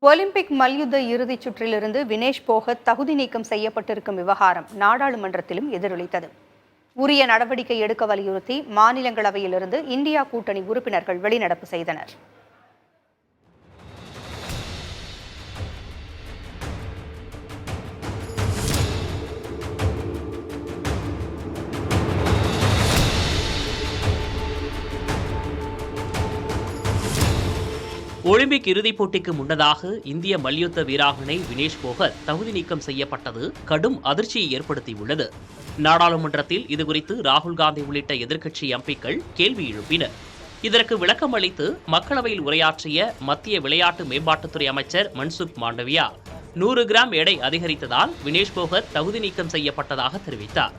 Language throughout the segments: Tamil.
ஒலிம்பிக் மல்யுத்த இறுதிச் சுற்றிலிருந்து வினேஷ் போகத் தகுதி நீக்கம் செய்யப்பட்டிருக்கும் விவகாரம் நாடாளுமன்றத்திலும் எதிரொலித்தது. உரிய நடவடிக்கை எடுக்க வலியுறுத்தி மாநிலங்களவையிலிருந்து இந்தியா கூட்டணி உறுப்பினர்கள் வெளிநடப்பு செய்தனர். ஒலிம்பிக் இறுதிப் போட்டிக்கு முன்னதாக இந்திய மல்யுத்த வீராங்கனை வினேஷ் போகத் தகுதி நீக்கம் செய்யப்பட்டது கடும் அதிர்ச்சியை ஏற்படுத்தியுள்ளது. நாடாளுமன்றத்தில் இதுகுறித்து ராகுல் காந்தி உள்ளிட்ட எதிர்க்கட்சி எம்பிக்கள் கேள்வி எழுப்பினர். இதற்கு விளக்கம் அளித்து மக்களவையில் உரையாற்றிய மத்திய விளையாட்டு மேம்பாட்டுத்துறை அமைச்சர் மன்சுக் மாண்டவியா 100 கிராம் எடை அதிகரித்ததால் வினேஷ் போகத் தகுதி நீக்கம் செய்யப்பட்டதாக தெரிவித்தார்.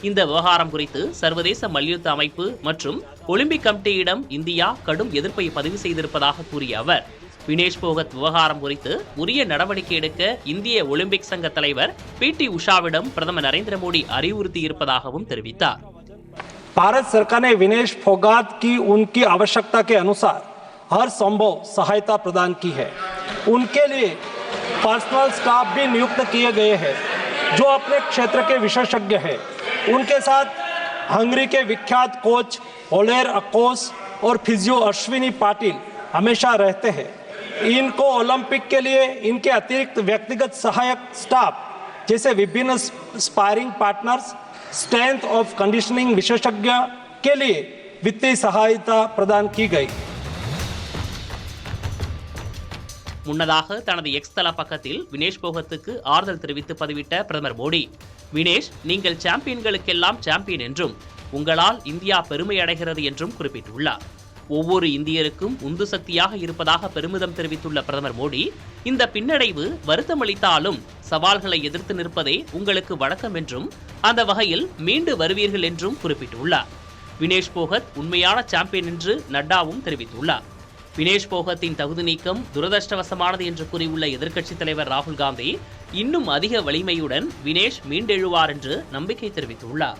இந்த விவகாரம் குறித்து சர்வதேச மல்யுத்த அமைப்பு மற்றும் ஒலிம்பிக் கமிட்டியிடம் இந்தியா கடும் எதிர்ப்பை பதிவு செய்திருப்பதாக கூறிய அவர், வினேஷ் போகத் விவகாரம் குறித்து உரிய நடவடிக்கை எடுக்க இந்திய ஒலிம்பிக் சங்க தலைவர் PT உஷாவிடம் பிரதமர் நரேந்திர மோடி அறிவுறுத்தியிருப்பதாகவும் தெரிவித்தார். भारत सरकार ने विनेश फोगाट की उनकी आवश्यकता के अनुसार हर संभव सहायता प्रदान की है. उनके लिए पर्सनल स्टाफ भी नियुक्त किए गए हैं जो अपने क्षेत्र के विशेषज्ञ हैं. उनके साथ हंगरी के विख्यात कोच ओलेर अकोस और फिजियो अश्विनी पाटिल हमेशा रहते हैं. इनको ओलंपिक के लिए इनके अतिरिक्त व्यक्तिगत सहायक स्टाफ जैसे विभिन्न sparring partners, strength of conditioning विशेषज्ञ के लिए वित्तीय सहायता प्रदान की गई. முன்னதாக தனது எக்ஸ் தள பக்கத்தில் வினேஷ் போகத்துக்கு ஆறுதல் தெரிவித்து பதிவிட்ட பிரதமர் மோடி, வினேஷ், நீங்கள் சாம்பியன்களுக்கெல்லாம் சாம்பியன் என்றும் உங்களால் இந்தியா பெருமை அடைகிறது என்றும் குறிப்பிட்டுள்ளார். ஒவ்வொரு இந்தியருக்கும் உந்து சக்தியாக இருப்பதாக பெருமிதம் தெரிவித்துள்ள பிரதமர் மோடி, இந்த பின்னடைவு வருத்தமளித்தாலும் சவால்களை எதிர்த்து நிற்பதே உங்களுக்கு வழக்கம் என்றும் அந்த வகையில் மீண்டு வருவீர்கள் என்றும் குறிப்பிட்டுள்ளார். வினேஷ் போகத் உண்மையான சாம்பியன் என்று நட்டாவும் தெரிவித்துள்ளார். வினேஷ் போகத்தின் தகுதி நீக்கம் துரதிருஷ்டவசமானது என்று கூறியுள்ள எதிர்க்கட்சித் தலைவர் ராகுல் காந்தி, இன்னும் அதிக வலிமையுடன் வினேஷ் மீண்டெழுவார் என்று நம்பிக்கை தெரிவித்துள்ளார்.